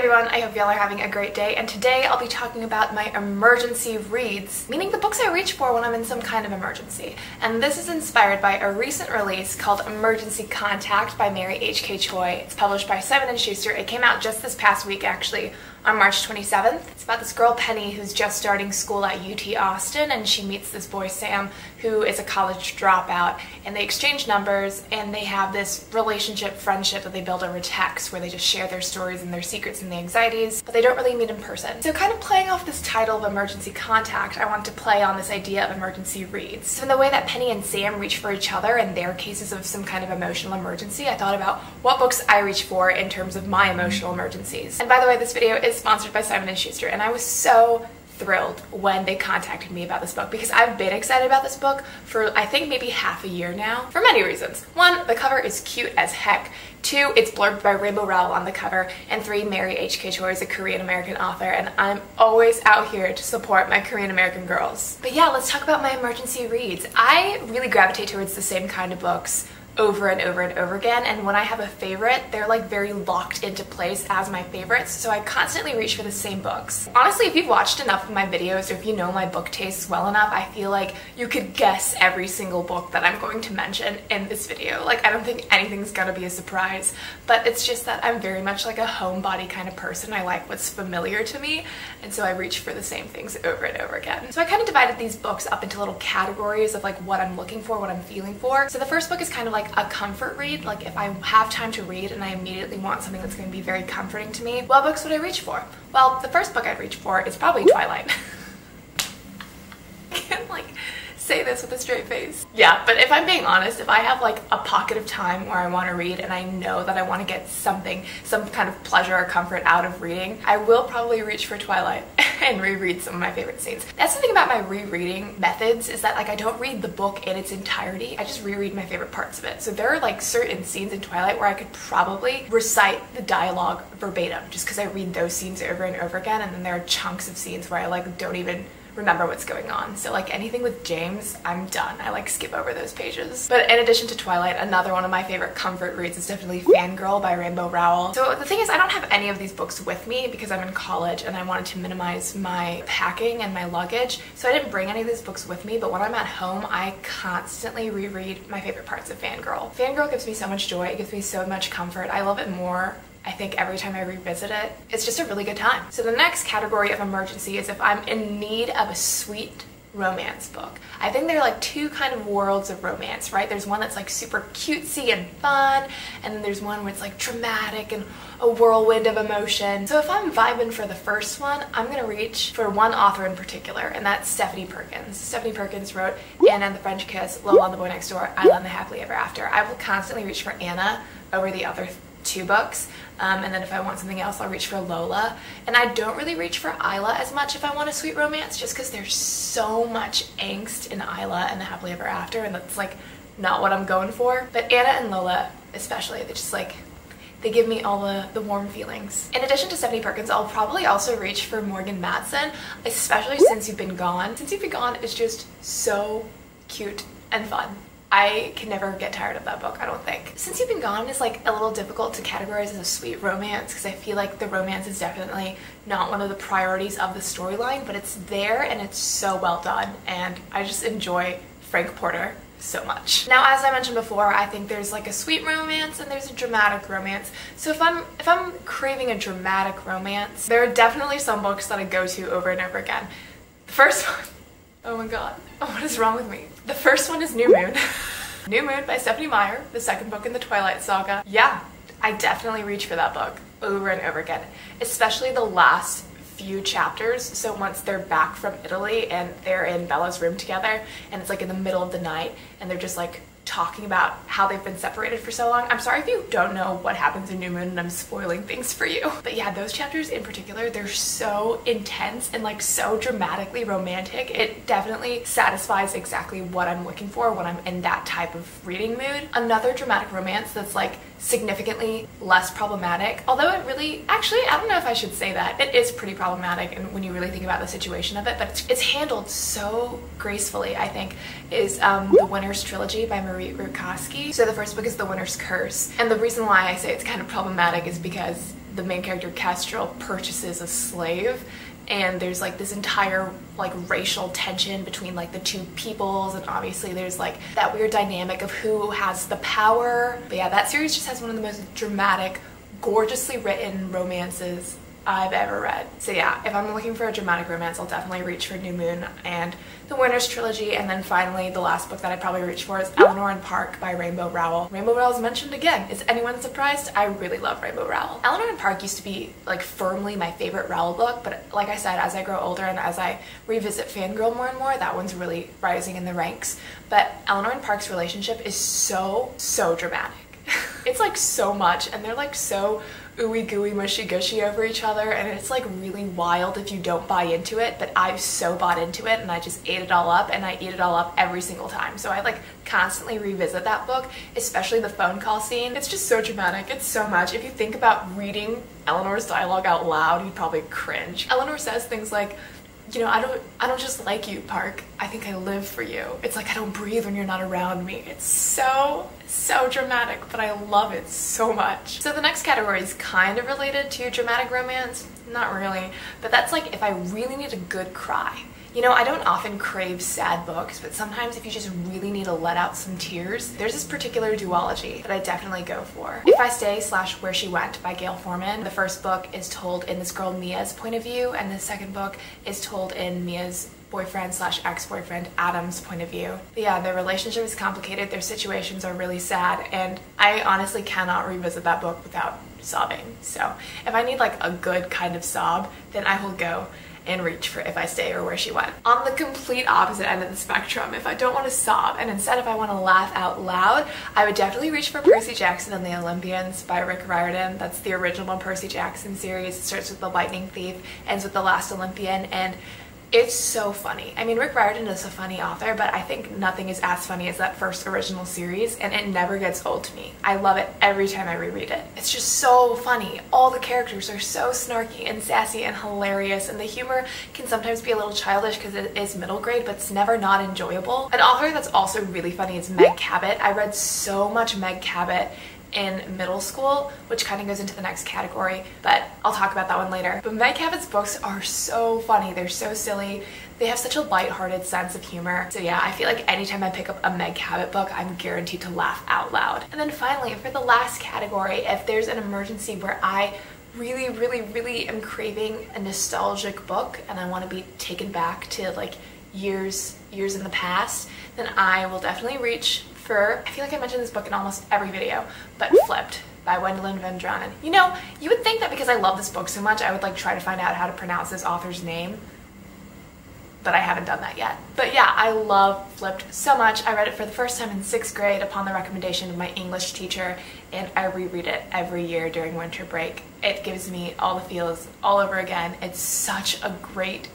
everyone, I hope y'all are having a great day, and today I'll be talking about my emergency reads, meaning the books I reach for when I'm in some kind of emergency. And this is inspired by a recent release called Emergency Contact by Mary H.K. Choi. It's published by Simon & Schuster. It came out just this past week, actually, on March 27th. It's about this girl, Penny, who's just starting school at UT Austin, and she meets this boy, Sam, who is a college dropout, and they exchange numbers, and they have this friendship that they build over text, where they just share their stories and their secrets and the anxieties, but they don't really meet in person. So kind of playing off this title of Emergency Contact, I want to play on this idea of emergency reads. So in the way that Penny and Sam reach for each other in their cases of some kind of emotional emergency, I thought about what books I reach for in terms of my emotional emergencies. And by the way, this video is sponsored by Simon & Schuster, and I was so thrilled when they contacted me about this book because I've been excited about this book for I think maybe half a year now for many reasons. One, the cover is cute as heck. Two, it's blurbed by Rainbow Rowell on the cover. And three, Mary H.K. Choi is a Korean American author, and I'm always out here to support my Korean American girls. But yeah, let's talk about my emergency reads. I really gravitate towards the same kind of books over and over and over again, and when I have a favorite, they're like very locked into place as my favorites, so I constantly reach for the same books. Honestly, if you've watched enough of my videos, or if you know my book tastes well enough, I feel like you could guess every single book that I'm going to mention in this video. Like, I don't think anything's gonna be a surprise, but it's just that I'm very much like a homebody kind of person. I like what's familiar to me, and so I reach for the same things over and over again. So I kind of divided these books up into little categories of like what I'm looking for, what I'm feeling for. So the first book is kind of like a comfort read, like if I have time to read and I immediately want something that's going to be very comforting to me, what books would I reach for? Well, the first book I'd reach for is probably Twilight. I can't like say this with a straight face. Yeah, but if I'm being honest, if I have like a pocket of time where I want to read and I know that I want to get something, some kind of pleasure or comfort out of reading, I will probably reach for Twilight and reread some of my favorite scenes. That's the thing about my rereading methods, is that like I don't read the book in its entirety, I just reread my favorite parts of it. So there are like certain scenes in Twilight where I could probably recite the dialogue verbatim just because I read those scenes over and over again, and then there are chunks of scenes where I like don't even remember what's going on. So like anything with James, I'm done. I like skip over those pages. But in addition to Twilight, another one of my favorite comfort reads is definitely Fangirl by Rainbow Rowell. So the thing is, I don't have any of these books with me because I'm in college and I wanted to minimize my packing and my luggage, so I didn't bring any of these books with me, but when I'm at home, I constantly reread my favorite parts of Fangirl. Fangirl gives me so much joy, it gives me so much comfort. I love it more, I think, every time I revisit it. It's just a really good time. So the next category of emergency is if I'm in need of a sweet romance book. I think there are like two kind of worlds of romance, right? There's one that's like super cutesy and fun, and then there's one where it's like dramatic and a whirlwind of emotion. So if I'm vibing for the first one, I'm gonna reach for one author in particular, and that's Stephanie Perkins. Stephanie Perkins wrote Anna and the French Kiss, Lola and the Boy Next Door, Isla and the Happily Ever After. I will constantly reach for Anna over the other two books, and then if I want something else, I'll reach for Lola. And I don't really reach for Isla as much if I want a sweet romance, just because there's so much angst in Isla and the Happily Ever After, and that's like not what I'm going for. But Anna and Lola especially, they just like, they give me all the warm feelings. In addition to Stephanie Perkins, I'll probably also reach for Morgan Matson, especially Since You've Been Gone. Since You've Been Gone is just so cute and fun. I can never get tired of that book, I don't think. Since You've Been Gone is like a little difficult to categorize as a sweet romance because I feel like the romance is definitely not one of the priorities of the storyline, but it's there and it's so well done, and I just enjoy Frank Porter so much. Now, as I mentioned before, I think there's like a sweet romance and there's a dramatic romance. So if I'm craving a dramatic romance, there are definitely some books that I go to over and over again. The first one, oh my god, what is wrong with me? The first one is New Moon. New Moon by Stephenie Meyer, the second book in the Twilight saga. Yeah, I definitely reach for that book over and over again, especially the last few chapters. So once they're back from Italy and they're in Bella's room together, and it's like in the middle of the night and they're just like talking about how they've been separated for so long. I'm sorry if you don't know what happens in New Moon and I'm spoiling things for you. But yeah, those chapters in particular, they're so intense and like so dramatically romantic. It definitely satisfies exactly what I'm looking for when I'm in that type of reading mood. Another dramatic romance that's like significantly less problematic, although it really, actually, I don't know if I should say that. It is pretty problematic and when you really think about the situation of it, but it's handled so gracefully, I think, is The Winner's Trilogy by Marie Rukowski. So the first book is The Winner's Curse, and the reason why I say it's kind of problematic is because the main character Kestrel purchases a slave, and there's like this entire like racial tension between like the two peoples, and obviously there's like that weird dynamic of who has the power. But yeah, that series just has one of the most dramatic, gorgeously written romances I've ever read. So yeah, if I'm looking for a dramatic romance, I'll definitely reach for New Moon and the Winter's Trilogy. And then finally, the last book that I'd probably reach for is Eleanor and Park by Rainbow Rowell. Rainbow Rowell's mentioned again. Is anyone surprised? I really love Rainbow Rowell. Eleanor and Park used to be like firmly my favorite Rowell book, but like I said, as I grow older and as I revisit Fangirl more and more, that one's really rising in the ranks. But Eleanor and Park's relationship is so dramatic. It's like so much, and they're like so ooey gooey mushy gushy over each other, and it's like really wild if you don't buy into it, but I've so bought into it and I just ate it all up, and I eat it all up every single time. So I like constantly revisit that book, especially the phone call scene. It's just so dramatic. It's so much. If you think about reading Eleanor's dialogue out loud, you'd probably cringe. Eleanor says things like, you know, I don't just like you, Park. I think I live for you. It's like I don't breathe when you're not around me. It's so dramatic, but I love it so much. So the next category is kind of related to dramatic romance. Not really, but that's like if I really need a good cry. You know, I don't often crave sad books, but sometimes if you just really need to let out some tears, there's this particular duology that I definitely go for. If I Stay / Where She Went by Gail Forman. The first book is told in this girl Mia's point of view, and the second book is told in Mia's boyfriend / ex-boyfriend Adam's point of view. But yeah, their relationship is complicated, their situations are really sad, and I honestly cannot revisit that book without sobbing. So if I need like a good kind of sob, then I will go and reach for If I Stay or Where She Went. On the complete opposite end of the spectrum, if I don't want to sob and instead if I want to laugh out loud, I would definitely reach for Percy Jackson and the Olympians by Rick Riordan. That's the original Percy Jackson series. It starts with The Lightning Thief, ends with The Last Olympian, and it's so funny. I mean, Rick Riordan is a funny author, but I think nothing is as funny as that first original series, and it never gets old to me. I love it every time I reread it. It's just so funny. All the characters are so snarky and sassy and hilarious, and the humor can sometimes be a little childish because it is middle grade, but it's never not enjoyable. An author that's also really funny is Meg Cabot. I read so much Meg Cabot in middle school, which kind of goes into the next category, but I'll talk about that one later. But Meg Cabot's books are so funny. They're so silly. They have such a lighthearted sense of humor. So yeah, I feel like anytime I pick up a Meg Cabot book, I'm guaranteed to laugh out loud. And then finally, for the last category, if there's an emergency where I really am craving a nostalgic book and I want to be taken back to like years in the past, then I will definitely reach for, I feel like I mentioned this book in almost every video, but Flipped by Wendelin Van Dranen. You know, you would think that because I love this book so much, I would like try to find out how to pronounce this author's name, but I haven't done that yet. But yeah, I love Flipped so much. I read it for the first time in 6th grade upon the recommendation of my English teacher, and I reread it every year during winter break. It gives me all the feels all over again. It's such a great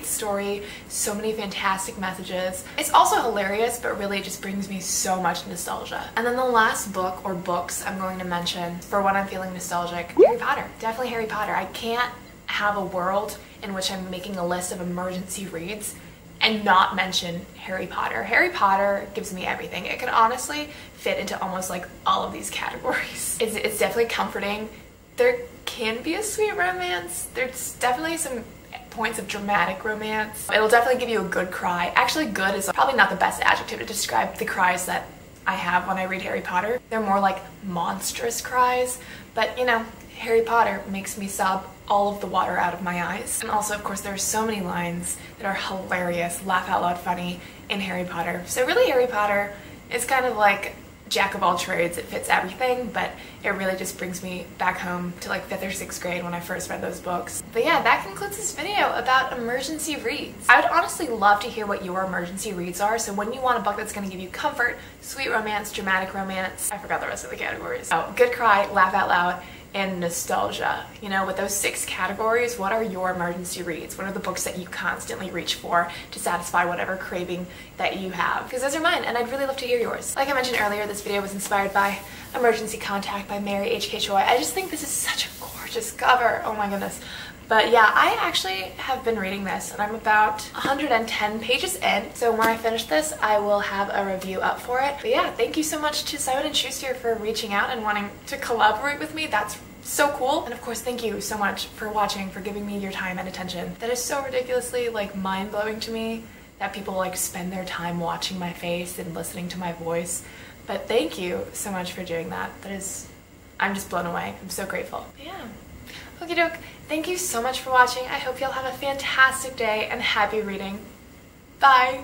story, so many fantastic messages. It's also hilarious, but really it just brings me so much nostalgia. And then the last book or books I'm going to mention for when I'm feeling nostalgic, Harry Potter. Definitely Harry Potter. I can't have a world in which I'm making a list of emergency reads and not mention Harry Potter. Harry Potter gives me everything. It could honestly fit into almost like all of these categories. It's definitely comforting. There can be a sweet romance. There's definitely some points of dramatic romance. It'll definitely give you a good cry. Actually, good is probably not the best adjective to describe the cries that I have when I read Harry Potter. They're more like monstrous cries, but you know, Harry Potter makes me sob all of the water out of my eyes. And also, of course, there are so many lines that are hilarious, laugh out loud funny in Harry Potter. So really, Harry Potter is kind of like jack of all trades. It fits everything, but it really just brings me back home to like 5th or 6th grade when I first read those books. But yeah, that concludes this video about emergency reads. I would honestly love to hear what your emergency reads are. So when you want a book that's going to give you comfort, sweet romance, dramatic romance, I forgot the rest of the categories. Oh, good cry, laugh out loud, and nostalgia. You know, with those 6 categories, what are your emergency reads? What are the books that you constantly reach for to satisfy whatever craving that you have? Because those are mine, and I'd really love to hear yours. Like I mentioned earlier, this video was inspired by Emergency Contact by Mary H.K. Choi. I just think this is such a gorgeous cover. Oh my goodness. But yeah, I actually have been reading this, and I'm about 110 pages in. So when I finish this, I will have a review up for it. But yeah, thank you so much to Simon & Schuster for reaching out and wanting to collaborate with me. That's so cool. And of course, thank you so much for watching, for giving me your time and attention. That is so ridiculously like mind-blowing to me that people like spend their time watching my face and listening to my voice. But thank you so much for doing that. I'm just blown away. I'm so grateful. But yeah. Okie doke. Thank you so much for watching. I hope y'all have a fantastic day and happy reading. Bye!